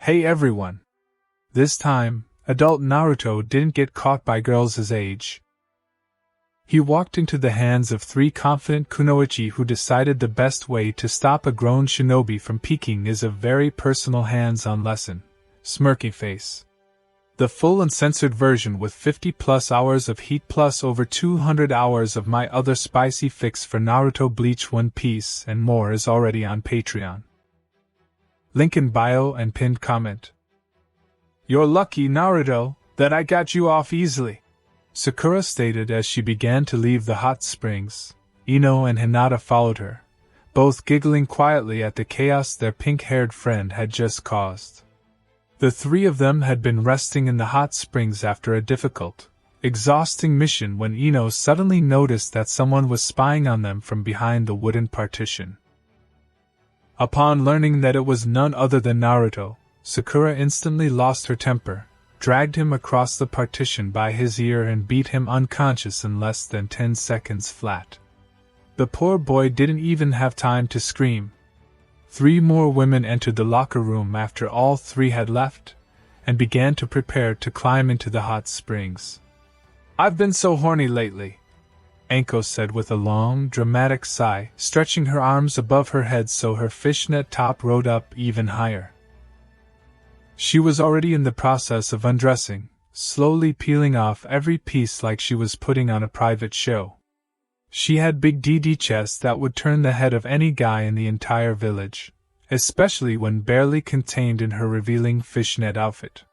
Hey everyone! This time, adult Naruto didn't get caught by girls his age. He walked into the hands of three confident kunoichi who decided the best way to stop a grown shinobi from peeking is a very personal hands-on lesson. Smirky face. The full uncensored version with 50 plus hours of heat plus over 200 hours of my other spicy fix for Naruto, Bleach, One Piece and more is already on Patreon. Link in bio and pinned comment. You're lucky, Naruto, that I got you off easily, Sakura stated as she began to leave the hot springs. Ino and Hinata followed her, both giggling quietly at the chaos their pink-haired friend had just caused. The three of them had been resting in the hot springs after a difficult, exhausting mission when Ino suddenly noticed that someone was spying on them from behind the wooden partition. Upon learning that it was none other than Naruto, Sakura instantly lost her temper, dragged him across the partition by his ear and beat him unconscious in less than 10 seconds flat. The poor boy didn't even have time to scream. 3 more women entered the locker room after all 3 had left, and began to prepare to climb into the hot springs. I've been so horny lately, Anko said with a long, dramatic sigh, stretching her arms above her head so her fishnet top rode up even higher. She was already in the process of undressing, slowly peeling off every piece like she was putting on a private show. She had big DD chests that would turn the head of any guy in the entire village, especially when barely contained in her revealing fishnet outfit.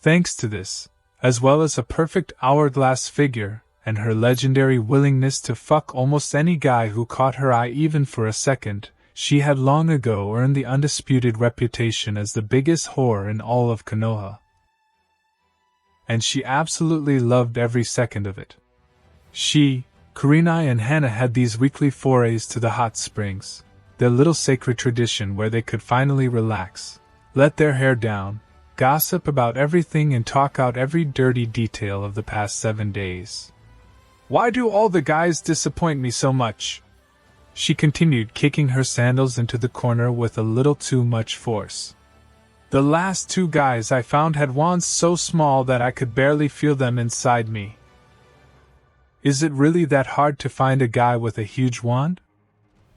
Thanks to this, as well as a perfect hourglass figure, and her legendary willingness to fuck almost any guy who caught her eye even for a second, she had long ago earned the undisputed reputation as the biggest whore in all of Konoha. And she absolutely loved every second of it. She, Kurenai and Hana had these weekly forays to the hot springs, their little sacred tradition where they could finally relax, let their hair down, gossip about everything and talk out every dirty detail of the past 7 days. Why do all the guys disappoint me so much? She continued, kicking her sandals into the corner with a little too much force. The last 2 guys I found had wands so small that I could barely feel them inside me. Is it really that hard to find a guy with a huge wand?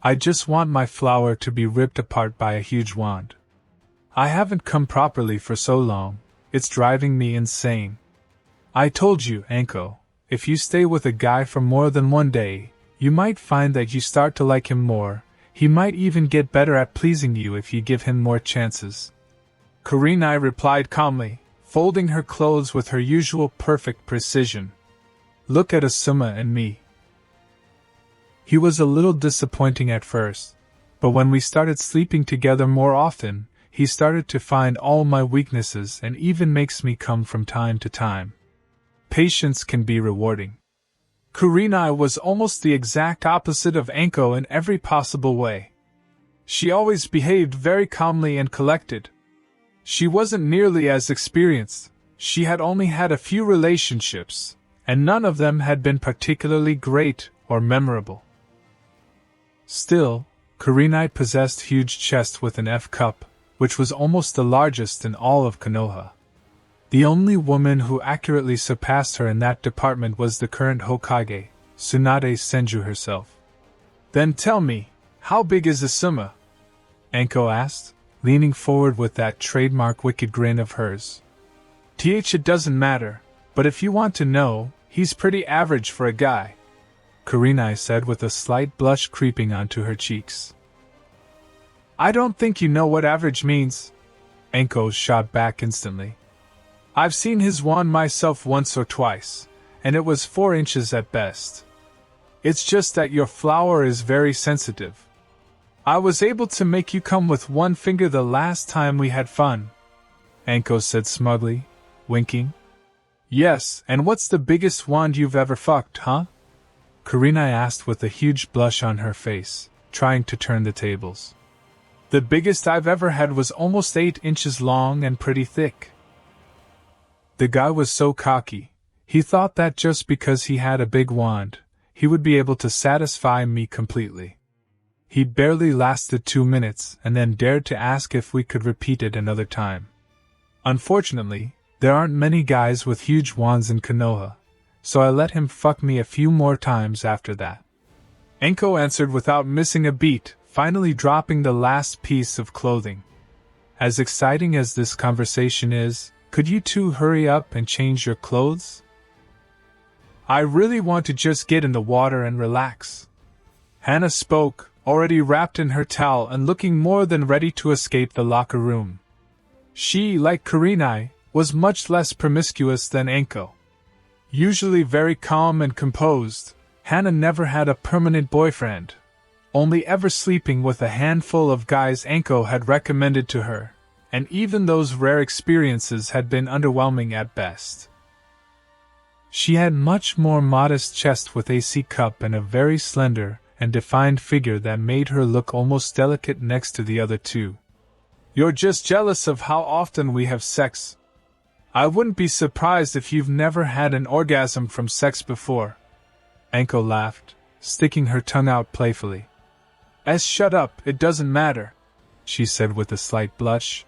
I just want my flower to be ripped apart by a huge wand. I haven't come properly for so long, it's driving me insane. I told you, Anko. If you stay with a guy for more than 1 day, you might find that you start to like him more. He might even get better at pleasing you if you give him more chances. Kurenai replied calmly, folding her clothes with her usual perfect precision. Look at Asuma and me. He was a little disappointing at first, but when we started sleeping together more often, he started to find all my weaknesses and even makes me come from time to time. Patience can be rewarding. Kurenai was almost the exact opposite of Anko in every possible way. She always behaved very calmly and collected. She wasn't nearly as experienced, she had only had a few relationships, and none of them had been particularly great or memorable. Still, Kurenai possessed huge chest with an F cup, which was almost the largest in all of Konoha. The only woman who accurately surpassed her in that department was the current Hokage, Tsunade Senju herself. Then tell me, how big is Asuma? Anko asked, leaning forward with that trademark wicked grin of hers. It doesn't matter, but if you want to know, he's pretty average for a guy, Kurenai said with a slight blush creeping onto her cheeks. I don't think you know what average means, Anko shot back instantly. I've seen his wand myself once or twice, and it was 4 inches at best. It's just that your flower is very sensitive. I was able to make you come with 1 finger the last time we had fun, Anko said smugly, winking. Yes, and what's the biggest wand you've ever fucked, huh? Kurenai asked with a huge blush on her face, trying to turn the tables. The biggest I've ever had was almost 8 inches long and pretty thick. The guy was so cocky, he thought that just because he had a big wand, he would be able to satisfy me completely. He barely lasted 2 minutes and then dared to ask if we could repeat it another time. Unfortunately, there aren't many guys with huge wands in Konoha, so I let him fuck me a few more times after that. Anko answered without missing a beat, finally dropping the last piece of clothing. As exciting as this conversation is, could you two hurry up and change your clothes? I really want to just get in the water and relax. Hana spoke, already wrapped in her towel and looking more than ready to escape the locker room. She, like Kurenai, was much less promiscuous than Anko. Usually very calm and composed, Hana never had a permanent boyfriend, only ever sleeping with a handful of guys Anko had recommended to her, and even those rare experiences had been underwhelming at best. She had much more modest chest with a C cup and a very slender and defined figure that made her look almost delicate next to the other two. You're just jealous of how often we have sex. I wouldn't be surprised if you've never had an orgasm from sex before. Anko laughed, sticking her tongue out playfully. Shut up, it doesn't matter, she said with a slight blush.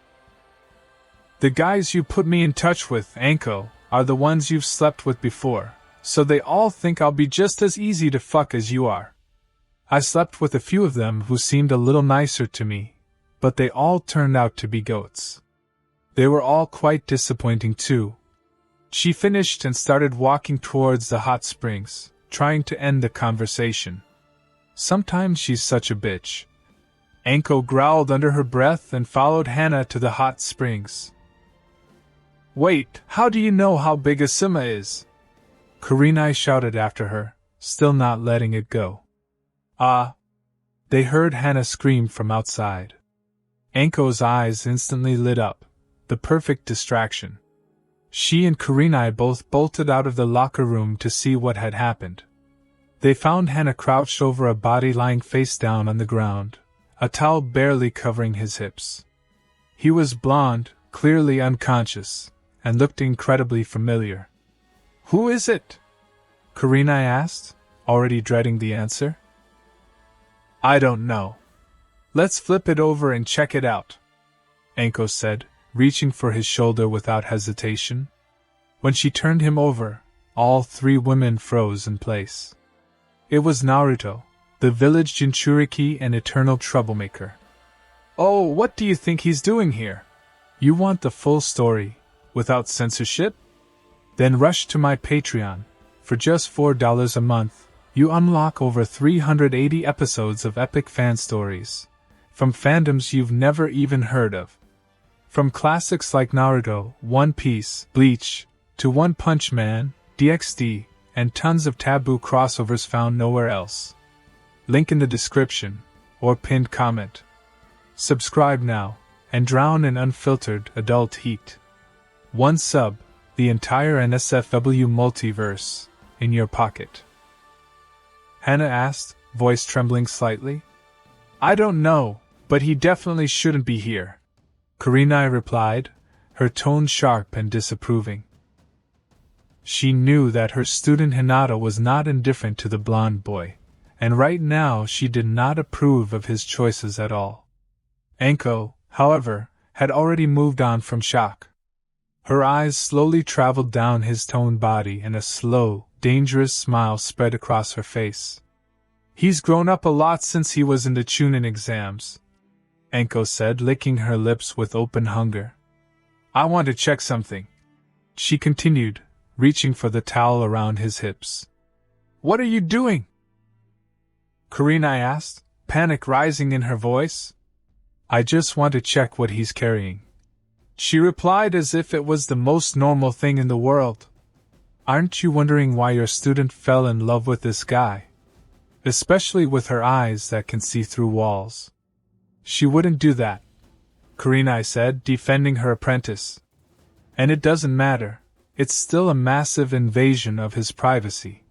The guys you put me in touch with, Anko, are the ones you've slept with before, so they all think I'll be just as easy to fuck as you are. I slept with a few of them who seemed a little nicer to me, but they all turned out to be goats. They were all quite disappointing too. She finished and started walking towards the hot springs, trying to end the conversation. Sometimes she's such a bitch. Anko growled under her breath and followed Hana to the hot springs. Wait, how do you know how big a Sima is? Kurenai shouted after her, still not letting it go. They heard Hana scream from outside. Anko's eyes instantly lit up, the perfect distraction. She and Kurenai both bolted out of the locker room to see what had happened. They found Hana crouched over a body lying face down on the ground, a towel barely covering his hips. He was blonde, clearly unconscious, and looked incredibly familiar. Who is it? Kurenai asked, already dreading the answer. I don't know. Let's flip it over and check it out, Anko said, reaching for his shoulder without hesitation. When she turned him over, all three women froze in place. It was Naruto, the village Jinchuriki and eternal troublemaker. Oh, what do you think he's doing here? You want the full story, without censorship? Then rush to my Patreon. For just $4 a month, you unlock over 380 episodes of epic fan stories, from fandoms you've never even heard of. From classics like Naruto, One Piece, Bleach, to One Punch Man, DxD, and tons of taboo crossovers found nowhere else. Link in the description, or pinned comment. Subscribe now, and drown in unfiltered adult heat. One sub, the entire NSFW multiverse, in your pocket. Hana asked, voice trembling slightly. I don't know, but he definitely shouldn't be here, Kurenai replied, her tone sharp and disapproving. She knew that her student Hinata was not indifferent to the blonde boy, and right now she did not approve of his choices at all. Anko, however, had already moved on from shock. Her eyes slowly traveled down his toned body and a slow, dangerous smile spread across her face. He's grown up a lot since he was in the Chunin exams, Anko said, licking her lips with open hunger. I want to check something, she continued, reaching for the towel around his hips. What are you doing? Kurenai asked, panic rising in her voice. I just want to check what he's carrying, she replied as if it was the most normal thing in the world. Aren't you wondering why your student fell in love with this guy? Especially with her eyes that can see through walls. She wouldn't do that, Kurenai said, defending her apprentice. And it doesn't matter, it's still a massive invasion of his privacy.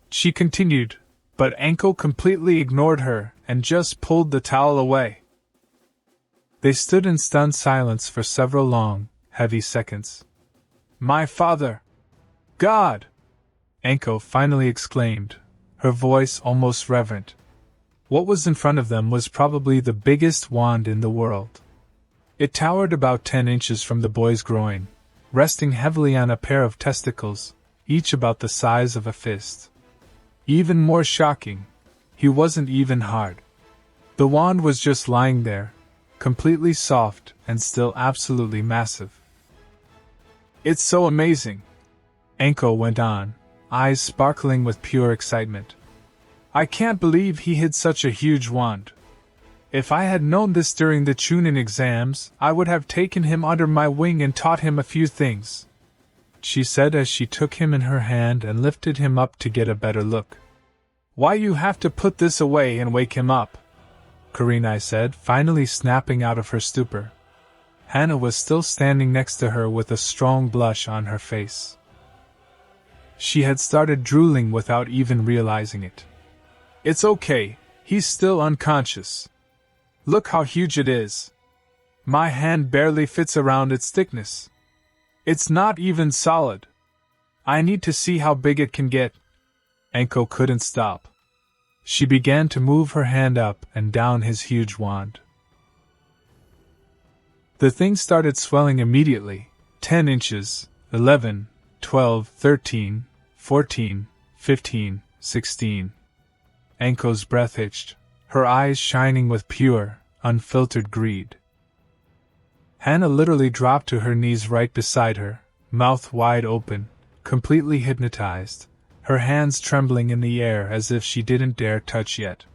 She continued, but Anko completely ignored her and just pulled the towel away. They stood in stunned silence for several long, heavy seconds. My father! God! Anko finally exclaimed, her voice almost reverent. What was in front of them was probably the biggest wand in the world. It towered about 10 inches from the boy's groin, resting heavily on a pair of testicles, each about the size of a fist. Even more shocking, he wasn't even hard. The wand was just lying there, completely soft and still absolutely massive. "It's so amazing," Anko went on, eyes sparkling with pure excitement. "I can't believe he hid such a huge wand. If I had known this during the Chunin exams, I would have taken him under my wing and taught him a few things," she said as she took him in her hand and lifted him up to get a better look. "Why you have to put this away and wake him up?" Kurenai said, finally snapping out of her stupor. Hana was still standing next to her with a strong blush on her face. She had started drooling without even realizing it. "It's okay, he's still unconscious. Look how huge it is. My hand barely fits around its thickness. It's not even solid. I need to see how big it can get." Anko couldn't stop. She began to move her hand up and down his huge wand. The thing started swelling immediately. 10 inches, 11, 12, 13, 14, 15, 16. Anko's breath hitched, her eyes shining with pure, unfiltered greed. Hana literally dropped to her knees right beside her, mouth wide open, completely hypnotized, her hands trembling in the air as if she didn't dare touch yet.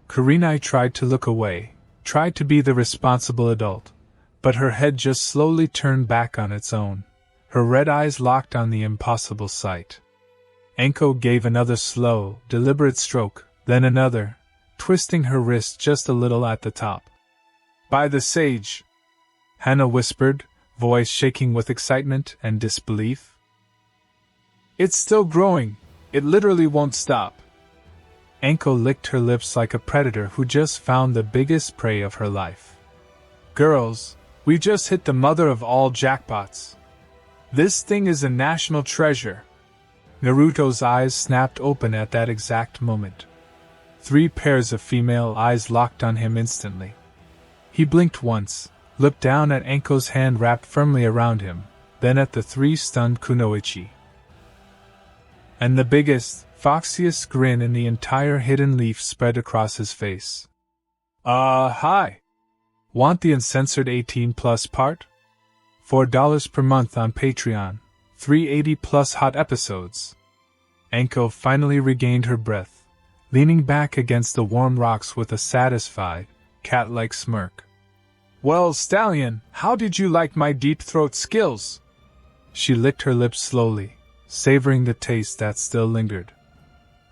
Kurenai tried to look away, tried to be the responsible adult, but her head just slowly turned back on its own, her red eyes locked on the impossible sight. Anko gave another slow, deliberate stroke, then another, twisting her wrist just a little at the top. "By the sage," Hana whispered, voice shaking with excitement and disbelief. "It's still growing. It literally won't stop." Anko licked her lips like a predator who just found the biggest prey of her life. "Girls, we just hit the mother of all jackpots. This thing is a national treasure." Naruto's eyes snapped open at that exact moment. 3 pairs of female eyes locked on him instantly. He blinked once, looked down at Anko's hand wrapped firmly around him, then at the 3 stunned kunoichi. And the biggest, foxiest grin in the entire hidden leaf spread across his face. Hi! Want the uncensored 18+ part? $4 per month on Patreon, 380+ hot episodes. Anko finally regained her breath, leaning back against the warm rocks with a satisfied, cat-like smirk. "Well, Stallion, how did you like my deep throat skills?" She licked her lips slowly, savoring the taste that still lingered.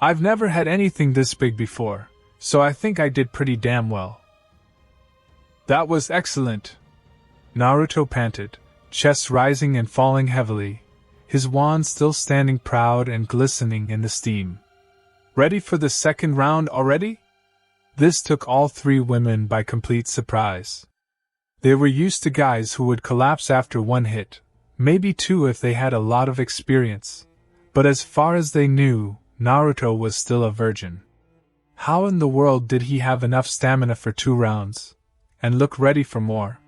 "I've never had anything this big before, so I think I did pretty damn well." "That was excellent," Naruto panted, chest rising and falling heavily, his wand still standing proud and glistening in the steam. "Ready for the second round already?" This took all 3 women by complete surprise. They were used to guys who would collapse after 1 hit, maybe 2 if they had a lot of experience, but as far as they knew, Naruto was still a virgin. How in the world did he have enough stamina for 2 rounds, and look ready for more?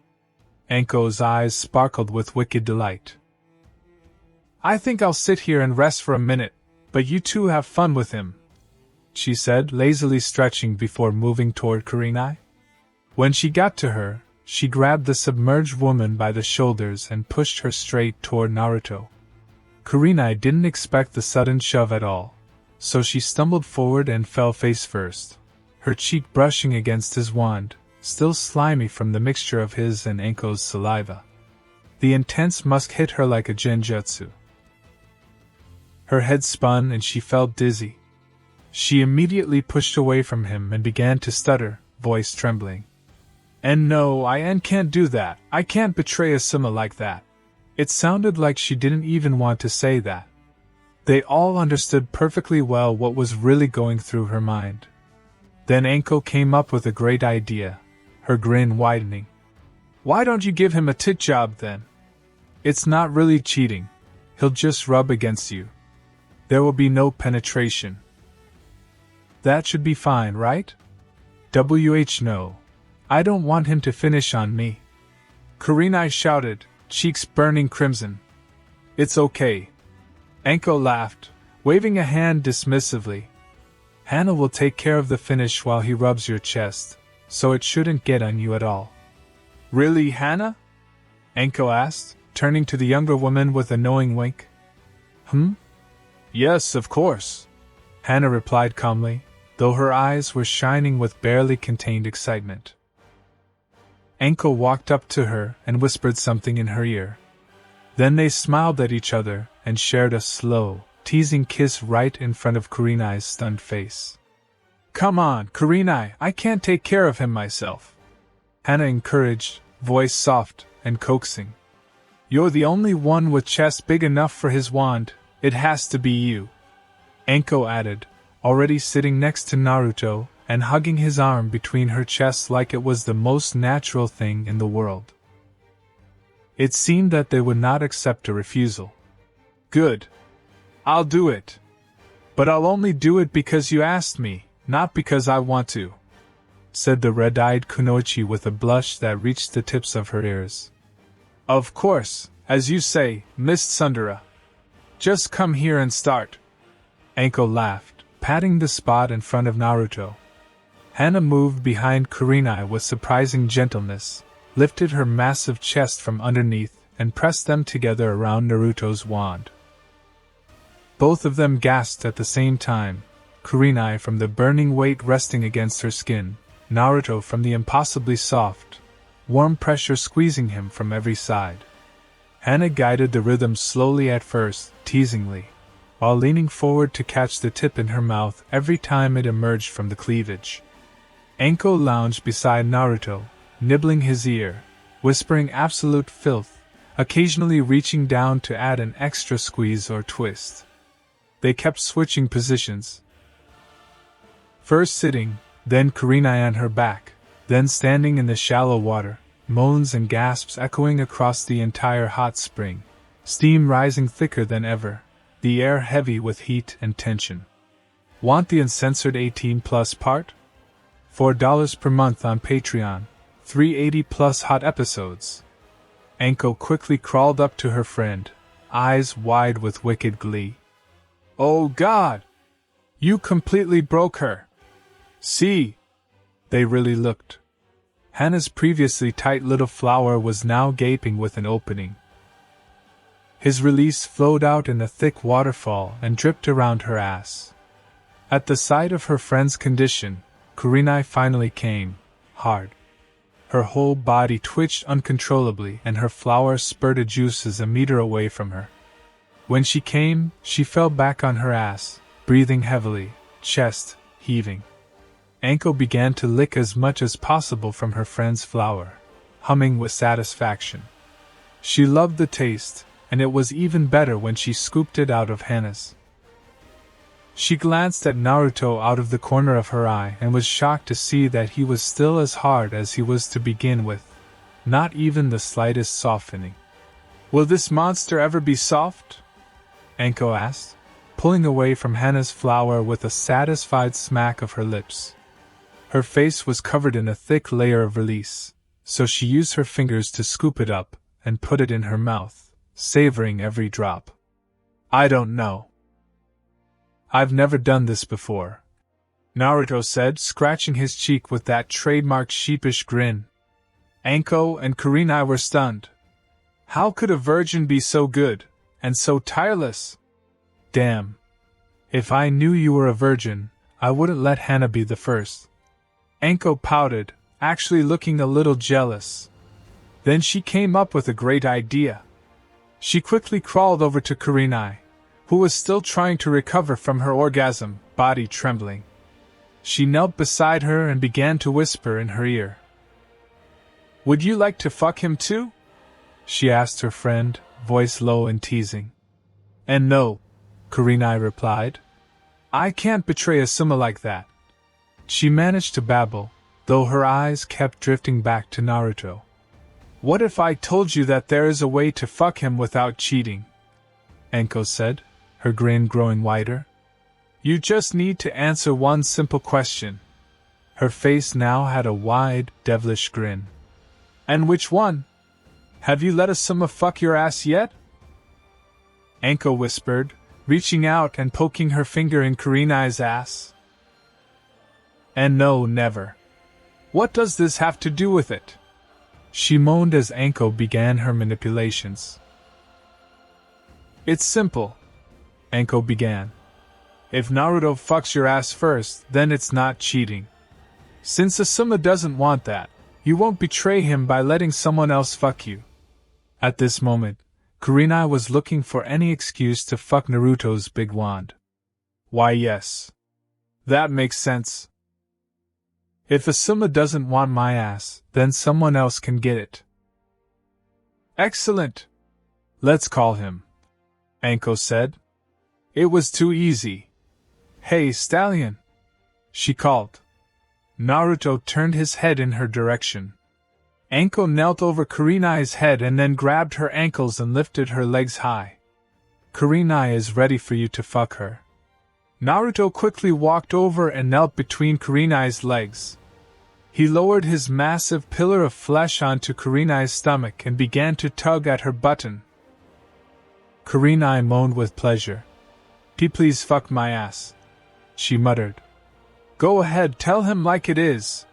Anko's eyes sparkled with wicked delight. "I think I'll sit here and rest for a minute, but you 2 have fun with him," she said, lazily stretching before moving toward Kurenai. When she got to her, she grabbed the submerged woman by the shoulders and pushed her straight toward Naruto. Kurenai didn't expect the sudden shove at all, so she stumbled forward and fell face first, her cheek brushing against his wand, still slimy from the mixture of his and Anko's saliva. The intense musk hit her like a genjutsu. Her head spun and she felt dizzy. She immediately pushed away from him and began to stutter, voice trembling. "And no, I can't do that. I can't betray a sima like that." It sounded like she didn't even want to say that. They all understood perfectly well what was really going through her mind. Then Anko came up with a great idea, her grin widening. "Why don't you give him a tit job then? It's not really cheating. He'll just rub against you. There will be no penetration." "That should be fine, right?" No. I don't want him to finish on me. Kurenai shouted, cheeks burning crimson. It's okay. Anko laughed, waving a hand dismissively. Hana will take care of the finish while he rubs your chest, so it shouldn't get on you at all. Really, Hana? Anko asked, turning to the younger woman with a knowing wink. Yes, of course, Hana replied calmly, though her eyes were shining with barely contained excitement. Anko walked up to her and whispered something in her ear. Then they smiled at each other and shared a slow, teasing kiss right in front of Kurenai's stunned face. Come on, Kurenai, I can't take care of him myself, Hana encouraged, voice soft and coaxing. You're the only one with chest big enough for his wand, it has to be you, Anko added, already sitting next to Naruto and hugging his arm between her chests like it was the most natural thing in the world. It seemed that they would not accept a refusal. Good. I'll do it. But I'll only do it because you asked me, not because I want to, said the red-eyed kunoichi with a blush that reached the tips of her ears. Of course, as you say, Miss Tsundere. Just come here and start. Anko laughed, patting the spot in front of Naruto. Hana moved behind Kurenai with surprising gentleness, lifted her massive chest from underneath, and pressed them together around Naruto's wand. Both of them gasped at the same time, Kurenai from the burning weight resting against her skin, Naruto from the impossibly soft, warm pressure squeezing him from every side. Hana guided the rhythm slowly at first, teasingly, while leaning forward to catch the tip in her mouth every time it emerged from the cleavage. Anko lounged beside Naruto, nibbling his ear, whispering absolute filth, occasionally reaching down to add an extra squeeze or twist. They kept switching positions. First sitting, then Kurenai on her back, then standing in the shallow water, moans and gasps echoing across the entire hot spring, steam rising thicker than ever, the air heavy with heat and tension. Want the uncensored 18+ part? $4 per month on Patreon, 380+ hot episodes. Anko quickly crawled up to her friend, eyes wide with wicked glee. Oh God! You completely broke her! See! They really looked. Hana's previously tight little flower was now gaping with an opening. His release flowed out in a thick waterfall and dripped around her ass. At the sight of her friend's condition, Kurenai finally came, hard. Her whole body twitched uncontrollably and her flower spurted juices a meter away from her. When she came, she fell back on her ass, breathing heavily, chest heaving. Anko began to lick as much as possible from her friend's flower, humming with satisfaction. She loved the taste, and it was even better when she scooped it out of Hana's. She glanced at Naruto out of the corner of her eye and was shocked to see that he was still as hard as he was to begin with, not even the slightest softening. Will this monster ever be soft? Anko asked, pulling away from Hana's flower with a satisfied smack of her lips. Her face was covered in a thick layer of release, so she used her fingers to scoop it up and put it in her mouth, savoring every drop. I don't know. I've never done this before, Naruto said, scratching his cheek with that trademark sheepish grin. Anko and Kurenai were stunned. How could a virgin be so good, and so tireless? Damn. If I knew you were a virgin, I wouldn't let Hana be the first. Anko pouted, actually looking a little jealous. Then she came up with a great idea. She quickly crawled over to Kurenai, who was still trying to recover from her orgasm, body trembling. She knelt beside her and began to whisper in her ear. Would you like to fuck him too? She asked her friend, voice low and teasing. And no, Kurenai replied. I can't betray a summa like that. She managed to babble, though her eyes kept drifting back to Naruto. What if I told you that there is a way to fuck him without cheating? Anko said, her grin growing wider. You just need to answer one simple question. Her face now had a wide, devilish grin. "And which one? Have you let Asuma fuck your ass yet?" Anko whispered, reaching out and poking her finger in Kurenai's ass. "And no, never. What does this have to do with it?" she moaned as Anko began her manipulations. "It's simple," Anko began. "If Naruto fucks your ass first, then it's not cheating. Since Asuma doesn't want that, you won't betray him by letting someone else fuck you." At this moment, Kurenai was looking for any excuse to fuck Naruto's big wand. "Why yes. That makes sense. If Asuma doesn't want my ass, then someone else can get it." "Excellent. Let's call him," Anko said. "It was too easy. Hey, Stallion," she called. Naruto turned his head in her direction. Anko knelt over Kurenai's head and then grabbed her ankles and lifted her legs high. "Kurenai is ready for you to fuck her." Naruto quickly walked over and knelt between Kurenai's legs. He lowered his massive pillar of flesh onto Kurenai's stomach and began to tug at her button. Kurenai moaned with pleasure. Please fuck my ass," she muttered. "Go ahead, tell him like it is,"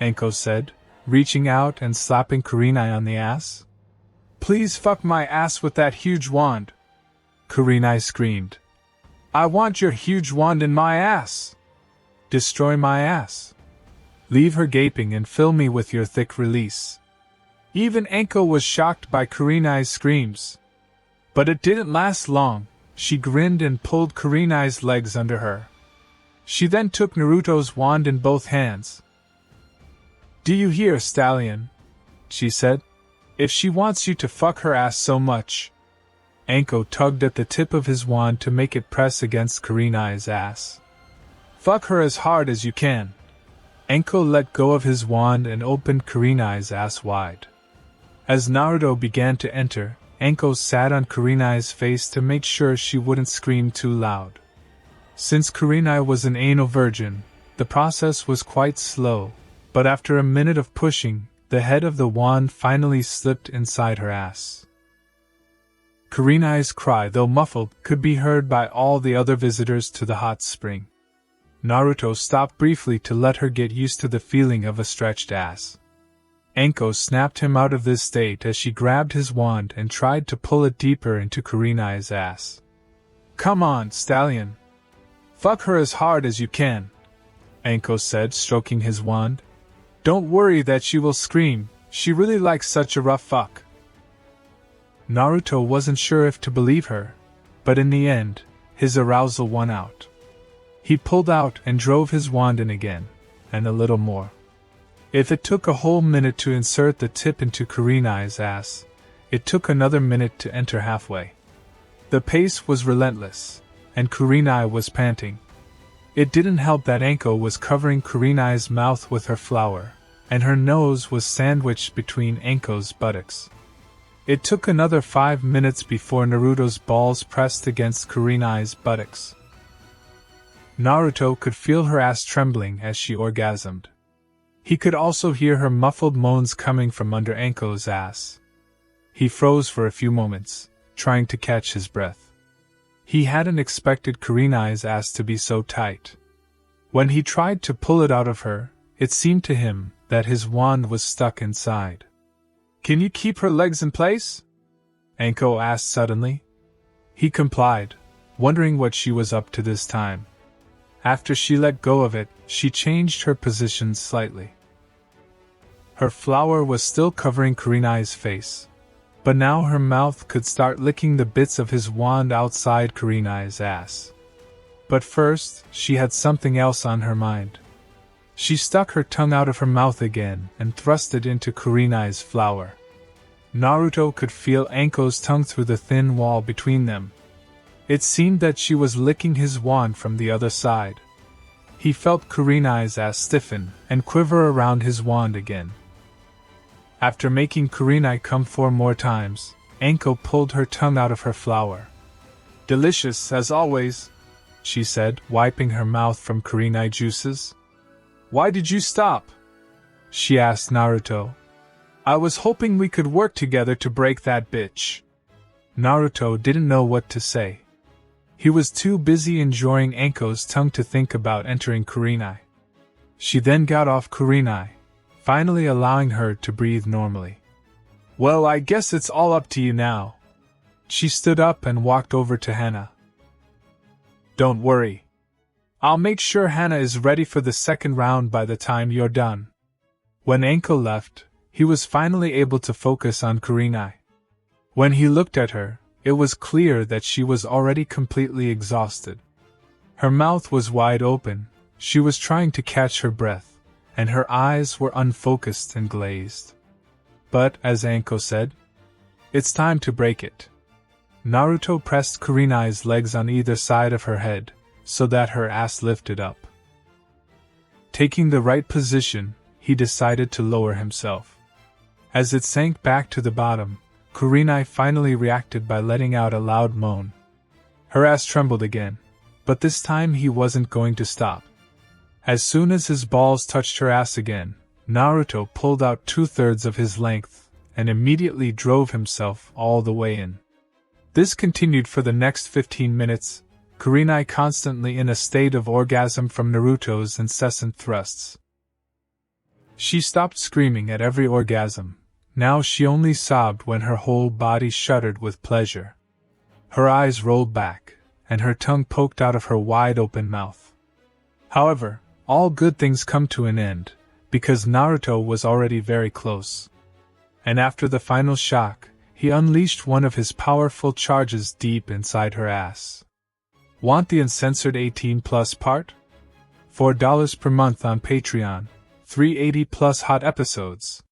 Anko said, reaching out and slapping Kurenai on the ass. "Please fuck my ass with that huge wand," Kurenai screamed. "I want your huge wand in my ass. Destroy my ass. Leave her gaping and fill me with your thick release." Even Anko was shocked by Kurenai's screams. But it didn't last long. She grinned and pulled Kurenai's legs under her. She then took Naruto's wand in both hands. "Do you hear, Stallion?" she said. "If she wants you to fuck her ass so much." Anko tugged at the tip of his wand to make it press against Kurenai's ass. "Fuck her as hard as you can." Anko let go of his wand and opened Kurenai's ass wide. As Naruto began to enter, Anko sat on Kurenai's face to make sure she wouldn't scream too loud. Since Kurenai was an anal virgin, the process was quite slow, but after a minute of pushing, the head of the wand finally slipped inside her ass. Kurenai's cry, though muffled, could be heard by all the other visitors to the hot spring. Naruto stopped briefly to let her get used to the feeling of a stretched ass. Anko snapped him out of this state as she grabbed his wand and tried to pull it deeper into Kurenai's ass. "Come on, Stallion. Fuck her as hard as you can," Anko said, stroking his wand. "Don't worry that she will scream, she really likes such a rough fuck." Naruto wasn't sure if to believe her, but in the end, his arousal won out. He pulled out and drove his wand in again, and a little more. If it took a whole minute to insert the tip into Kurenai's ass, it took another minute to enter halfway. The pace was relentless, and Kurenai was panting. It didn't help that Anko was covering Kurenai's mouth with her flower, and her nose was sandwiched between Anko's buttocks. It took another 5 minutes before Naruto's balls pressed against Kurenai's buttocks. Naruto could feel her ass trembling as she orgasmed. He could also hear her muffled moans coming from under Anko's ass. He froze for a few moments, trying to catch his breath. He hadn't expected Kurenai's ass to be so tight. When he tried to pull it out of her, it seemed to him that his wand was stuck inside. "Can you keep her legs in place?" Anko asked suddenly. He complied, wondering what she was up to this time. After she let go of it, she changed her position slightly. Her flower was still covering Kurenai's face, but now her mouth could start licking the bits of his wand outside Kurenai's ass. But first, she had something else on her mind. She stuck her tongue out of her mouth again and thrust it into Kurenai's flower. Naruto could feel Anko's tongue through the thin wall between them. It seemed that she was licking his wand from the other side. He felt Kurenai's ass stiffen and quiver around his wand again. After making Kurenai come 4 more times, Anko pulled her tongue out of her flower. "Delicious, as always," she said, wiping her mouth from Kurenai juices. Why did you stop? She asked Naruto. I was hoping we could work together to break that bitch. Naruto didn't know what to say. He was too busy enjoying Anko's tongue to think about entering Kurenai. She then got off Kurenai, finally allowing her to breathe normally. Well, I guess it's all up to you now. She stood up and walked over to Hana. Don't worry. I'll make sure Hana is ready for the second round by the time you're done. When Anko left, he was finally able to focus on Kurenai. When he looked at her, it was clear that she was already completely exhausted. Her mouth was wide open, she was trying to catch her breath, and her eyes were unfocused and glazed. But, as Anko said, it's time to break it. Naruto pressed Kurenai's legs on either side of her head, so that her ass lifted up. Taking the right position, he decided to lower himself. As it sank back to the bottom, Kurenai finally reacted by letting out a loud moan. Her ass trembled again, but this time he wasn't going to stop. As soon as his balls touched her ass again, Naruto pulled out 2/3 of his length and immediately drove himself all the way in. This continued for the next 15 minutes, Kurenai constantly in a state of orgasm from Naruto's incessant thrusts. She stopped screaming at every orgasm. Now she only sobbed when her whole body shuddered with pleasure. Her eyes rolled back, and her tongue poked out of her wide-open mouth. However, all good things come to an end, because Naruto was already very close. And after the final shock, he unleashed one of his powerful charges deep inside her ass. Want the uncensored 18+ part? $4 per month on Patreon, 380+ hot episodes.